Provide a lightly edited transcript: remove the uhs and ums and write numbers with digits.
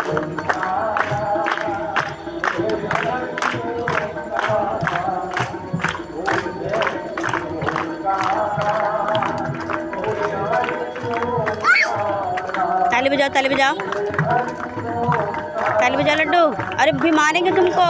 ताली बजाओ, ताली बजाओ, ताली बजाओ लड्डू। अरे भी मारेंगे तुमको।